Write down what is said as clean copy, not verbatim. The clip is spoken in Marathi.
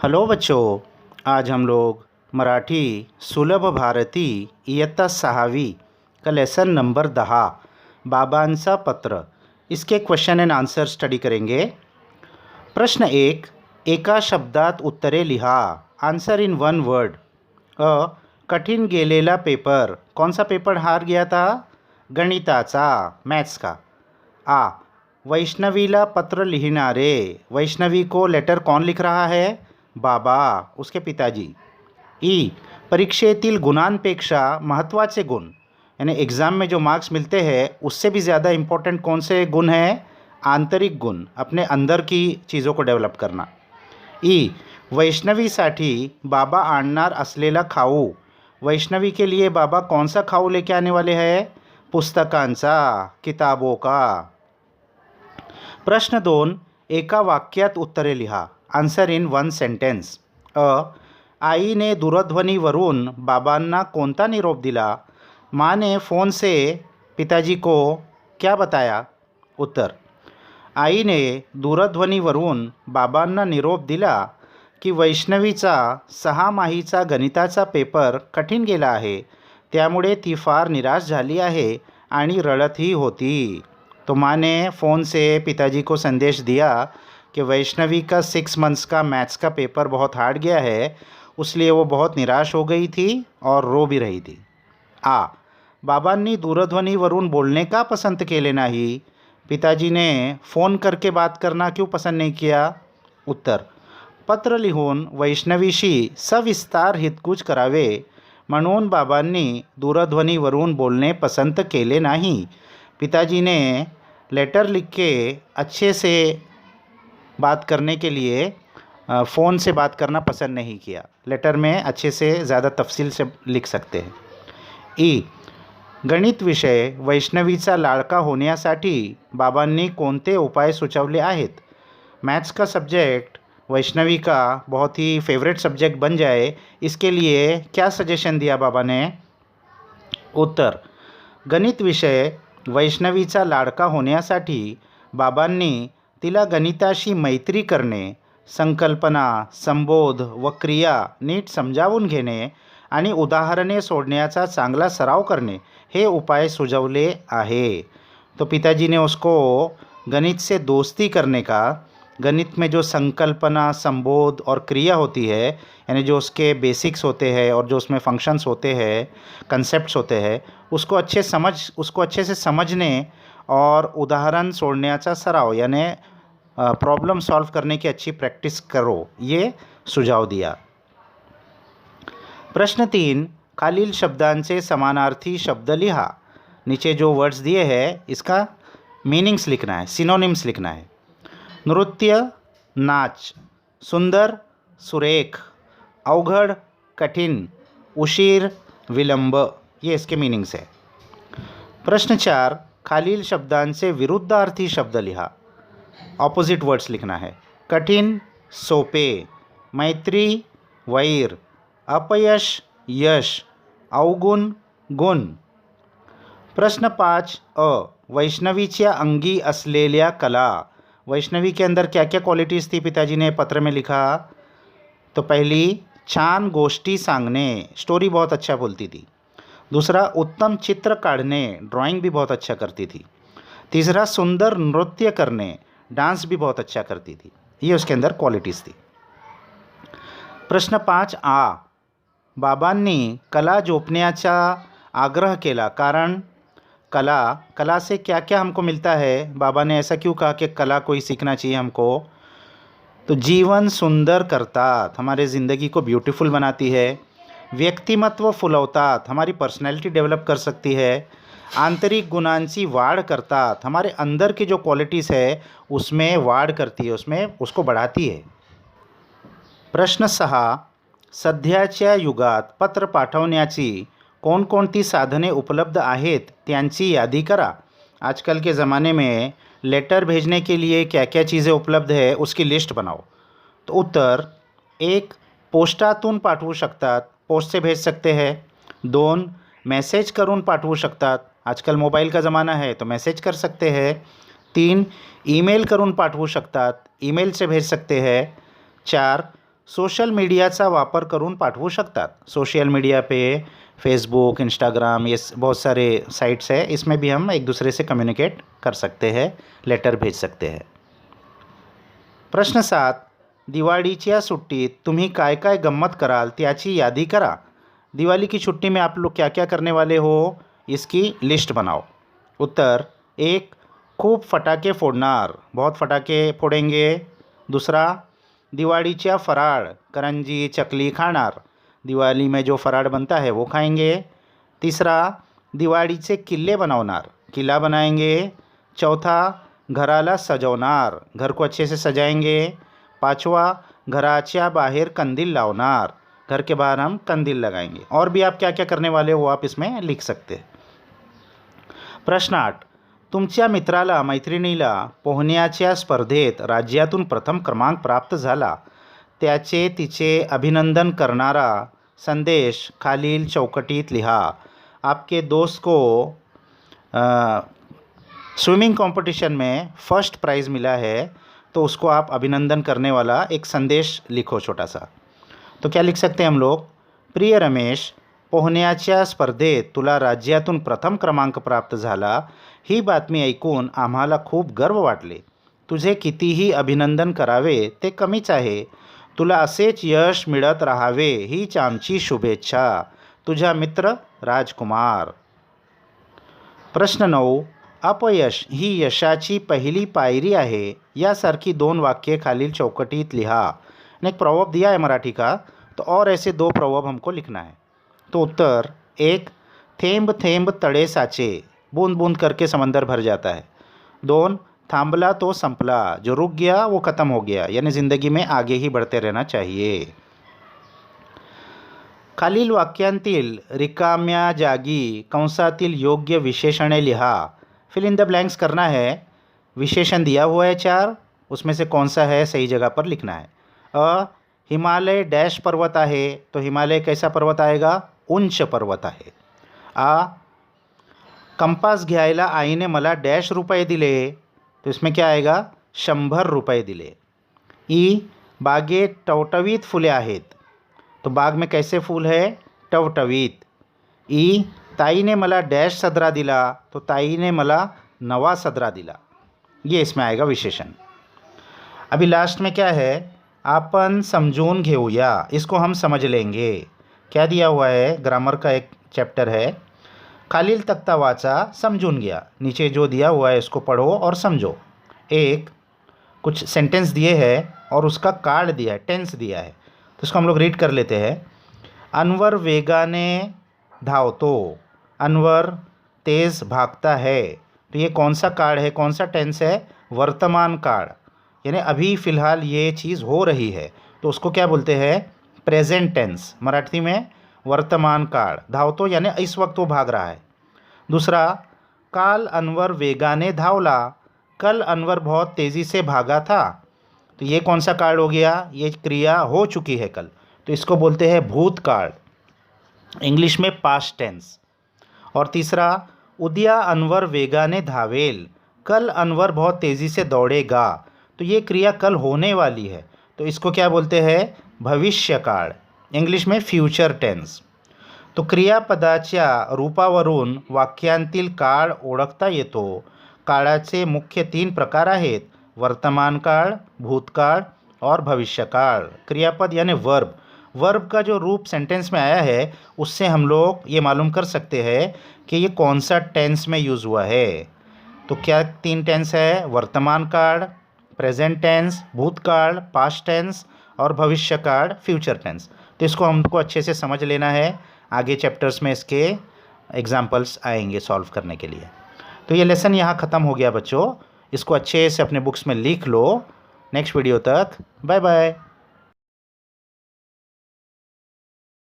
हेलो बच्चों। आज हम लोग मराठी सुलभ भारती इयत्ता 6वी का लेसन नंबर 10 बाबांचा पत्र इसके क्वेश्चन एंड आंसर स्टडी करेंगे। प्रश्न 1, एका शब्दात उत्तरे लिहा। Answer in one word. अ, कठीण गेलेला पेपर। कौन सा पेपर हार गया था? गणिताचा, मैथ्स का। आ, वैष्णवीला पत्र लिहिणारे। वैष्णवी को लेटर कौन लिख रहा है? बाबा, उसके पिताजी। ई, परीक्षेतील गुणांपेक्षा महत्त्वाचे गुण, यानी एग्ज़ाम में जो मार्क्स मिलते हैं उससे भी ज़्यादा इम्पोर्टेंट कौन से गुण हैं? आंतरिक गुण, अपने अंदर की चीज़ों को डेवलप करना। ई, वैष्णवीसाठी बाबा आणणार असलेला खाऊ। वैष्णवी के लिए बाबा कौन सा खाऊ लेके आने वाले हैं? पुस्तकांचा, किताबों का। प्रश्न 2, एका वाक्यात उत्तरे लिहा। Answer in one sentence. अ, आईने दूरध्वनीवरून बाबांना कोणता निरोप दिला? माँ ने फ़ोन से पिताजी को क्या बताया? उत्तर, आईने दूरध्वनीवरून बाबांना निरोप दिला की वैष्णवीचा 6 माहीचा गणिताचा पेपर कठीण गेला आहे, त्यामुळे ती फार निराश झाली आहे आणि रडतही होती। तो माँ ने फ़ोन से पिताजी को संदेश दिया कि वैष्णवी का 6 मंथ्स का मैथ्स का पेपर बहुत हार्ड गया है, उसलिए वो बहुत निराश हो गई थी और रो भी रही थी। आ, बाबांनी दूरध्वनीवरून बोलणे का पसंत केले नाही? पिताजी ने फ़ोन करके बात करना क्यों पसंद नहीं किया? उत्तर, पत्र लिहून वैष्णवीशी सविस्तार हितगुज करावे म्हणून बाबांनी दूरध्वनीवरून बोलणे पसंत केले नाही। पिताजी ने लेटर लिख के अच्छे से बात करने के लिए फ़ोन से बात करना पसंद नहीं किया। लेटर में अच्छे से ज़्यादा तफसील से लिख सकते हैं। ई, गणित विषय वैष्णवीचा लाडका होण्यासाठी बाबांनी कोणते उपाय सुचवले आहेत? मैथ्स का सब्जेक्ट वैष्णवी का बहुत ही फेवरेट सब्जेक्ट बन जाए, इसके लिए क्या सजेशन दिया बाबा ने? उत्तर, गणित विषय वैष्णवीचा लाडका होण्यासाठी बाबांनी तिला गणिताशी मैत्री करणे, संकल्पना, संबोध व क्रिया नीट समजावून घेणे आणि उदाहरणे सोडण्याचा चांगला सराव करणे हे उपाय सुझवले आहे। तो पिताजी ने उसको गणित से दोस्ती करने का, गणित में जो संकल्पना, संबोध और क्रिया होती है, यानी जो उसके बेसिक्स होते हैं और जो उसमें फंक्शंस होते हैं, कंसेप्ट्स होते हैं, उसको अच्छे से समझने और उदाहरण सोडण्याचा सराव, यानी प्रॉब्लम सॉल्व करने की अच्छी प्रैक्टिस करो, ये सुझाव दिया। प्रश्न 3, खालील शब्दांचे समानार्थी शब्द लिहा। नीचे जो वर्ड्स दिए हैं इसका मीनिंग्स लिखना है, सिनोनिम्स लिखना है। नृत्य, नाच। सुंदर, सुरेख। अवघड, कठिन। उशीर, विलंब। ये इसके मीनिंग्स है। प्रश्न 4, खालील शब्दांचे विरुद्धार्थी शब्द लिहा। ऑपोजिट वर्ड्स लिखना है। कठिन, सोपे। मैत्री, वैर। अपयश, यश। अवगुण, गुण। प्रश्न 5, अ, वैष्णवीच्या अंगी असलेल्या कला। वैष्णवी के अंदर क्या क्या क्वालिटीज़ थी पिताजी ने पत्र में लिखा? तो पहली, छान गोष्टी सांगणे, स्टोरी बहुत अच्छा बोलती थी। दूसरा, उत्तम चित्र काढ़ने, ड्राइंग भी बहुत अच्छा करती थी। तीसरा, सुंदर नृत्य करने, डांस भी बहुत अच्छा करती थी। ये उसके अंदर क्वालिटीज़ थी। प्रश्न 5, आ, बाबांनी कला जोपण्याचा आग्रह केला कारण? कला से क्या क्या हमको मिलता है? बाबा ने ऐसा क्यों कहा कि कला को ही सीखना चाहिए हमको? तो जीवन सुंदर करतात, हमारे ज़िंदगी को ब्यूटीफुल बनाती है। व्यक्तिमत्व फुलवतात, हमारी पर्सनैलिटी डेवलप कर सकती है। आंतरिक गुणांची वाढ करतात, हमारे अंदर की जो क्वालिटीज़ है उसमें वाढ करती है, उसमें उसको बढ़ाती है। प्रश्न 6, सध्याच्या युगात पत्र पाठवण्याची कोणकोणती साधने उपलब्ध आहेत त्यांची यादी करा। आजकल के ज़माने में लेटर भेजने के लिए क्या क्या चीज़ें उपलब्ध है उसकी लिस्ट बनाओ। तो उत्तर, 1, पोस्टातून पाठवू शकतात, पोस्ट से भेज सकते हैं। 2, मैसेज करून पाठवू शकतात, आजकल मोबाइल का ज़माना है तो मैसेज कर सकते हैं। 3, ईमेल करून पाठवू शकतात, ईमेल से भेज सकते हैं। 4, सोशल मीडियाचा वापर करून पाठवू शकतात. सोशल मीडिया पे फेसबुक, इंस्टाग्राम, ये बहुत सारे साइट्स है, इसमें भी हम एक दूसरे से कम्युनिकेट कर सकते हैं, लेटर भेज सकते हैं. प्रश्न 7. दिवाळीच्या सुट्टीत तुम्ही काय काय गंमत कराल त्याची यादी करा. दिवाली की छुट्टी में आप लोग क्या क्या करने वाले हो, इसकी लिस्ट बनाओ. उत्तर. 1. खूब फटाके फोड़नार, बहुत फटाके फोड़ेंगे. दूसरा, दिवाळीच्या फराळ, करंजी चकली खाणार, दिवाली में जो फराळ बनता है वो खाएंगे. तीसरा, दिवाळीचे किल्ले बनवणार, किला बनाएंगे. चौथा, घराला सजवणार, घर को अच्छे से सजाएंगे. पाँचवा, घराच्या बाहेर कंदील लावणार, घर के बाहर हम कंदील लगाएंगे. और भी आप क्या क्या करने वाले हो वो आप इसमें लिख सकते हैं. प्रश्न 8. तुमच्या मित्राला मैत्रिणीला पोहण्याच्या स्पर्धेत राज्यातून प्रथम क्रमांक प्राप्त झाला, त्याचे तिचे अभिनंदन करणारा संदेश खालील चौकटीत लिहा. आपके दोस्त को स्विमिंग कंपटीशन में फर्स्ट प्राइज़ मिला है, तो उसको आप अभिनंदन करने वाला एक संदेश लिखो छोटा सा. तो क्या लिख सकते हैं हम लोग. प्रिय रमेश, पोहण्याच्या स्पर्धेत तुला राज्यातून प्रथम क्रमांक प्राप्त झाला, ही बातमी ऐकून आम्हाला खूप गर्व वाटले. तुझे कितीही अभिनंदन करावे ते कमीच आहे. तुला असेच यश मिळत राहावे हीच आमची शुभेच्छा. तुझा मित्र राजकुमार. प्रश्न 9. अपयश ही यशाची पहिली पायरी आहे, यासारखी 2 वाक्ये खालील चौकटीत लिहा. ने एक प्रवर्ब दिया है मराठी का, तो और ऐसे 2 प्रवर्ब हमको लिखना है. तो उत्तर. 1. थेंब थेंब तड़े साचे, बूंद बूंद करके समंदर भर जाता है. 2. थांबला तो संपला, जो रुक गया वो ख़त्म हो गया, यानी ज़िंदगी में आगे ही बढ़ते रहना चाहिए. खालील वाक्यांतील रिकाम्या जागी कंसातील योग्य विशेषणे लिहा. फिल इन द ब्लैंक्स करना है. विशेषण दिया हुआ है 4, उसमें से कौन सा है सही जगह पर लिखना है. हिमालय डैश पर्वत आहे, तो हिमालय कैसा पर्वत आएगा, उंच पर्वत आहे. कंपास घ्यायला आईने मला डैश रुपये दिले, तो इसमें क्या आएगा, 100 रुपये दिले. बागेत टवटवीत फुले आहेत, तो बाग में कैसे फूल है, टवटवीत. ताईने मला डैश सदरा दिला, तो ताईने मला नवा सदरा दिला. ये इसमें आएगा विशेषण. अभी लास्ट में क्या है, आपण समझून घेऊया, इसको हम समझ लेंगे. क्या दिया हुआ है, ग्रामर का एक चैप्टर है. खालील तख्ता वाचा, समझून घ्या. नीचे जो दिया हुआ है इसको पढ़ो और समझो. एक कुछ सेंटेंस दिए हैं और उसका कार्ड दिया है, टेंस दिया है, तो इसको हम लोग रीड कर लेते हैं. अनवर वेगाने धावतो, अनवर तेज़ भागता है. तो ये कौन सा काळ है, कौन सा टेंस है, वर्तमान काळ, यानी अभी फ़िलहाल ये चीज़ हो रही है, तो उसको क्या बोलते हैं, प्रेजेंट टेंस. मराठी में वर्तमान काळ. धावतो यानी इस वक्त वो भाग रहा है. दूसरा, काल अनवर वेगाने धावला, कल अनवर बहुत तेज़ी से भागा था. तो ये कौन सा काळ हो गया, ये क्रिया हो चुकी है कल, तो इसको बोलते हैं भूतकाळ, इंग्लिश में पास्ट टेंस. और तीसरा, उद्या अनवर वेगाने धावेल, कल अनवर बहुत तेज़ी से दौड़ेगा. तो ये क्रिया कल होने वाली है, तो इसको क्या बोलते हैं, भविष्यकाळ, इंग्लिश में फ्यूचर टेंस. तो क्रियापदाच्या रूपावरून वाक्यांतील काळ ओळखता येतो. काळाचे मुख्य 3 प्रकार आहेत, वर्तमान काळ, भूतकाळ और भविष्यकाळ. क्रियापद यानी वर्ब. वर्ब का जो रूप सेंटेंस में आया है, उससे हम लोग ये मालूम कर सकते हैं कि ये कौन सा टेंस में यूज़ हुआ है. तो क्या 3 टेंस है, वर्तमान काळ, प्रेजेंट टेंस, भूतकाल, पास्ट टेंस और भविष्यकाल, फ्यूचर टेंस. तो इसको हमको अच्छे से समझ लेना है. आगे चैप्टर्स में इसके एग्जाम्पल्स आएंगे सॉल्व करने के लिए. तो ये लेसन यहाँ ख़त्म हो गया बच्चों. इसको अच्छे से अपने बुक्स में लिख लो. नेक्स्ट वीडियो तक बाय बाय.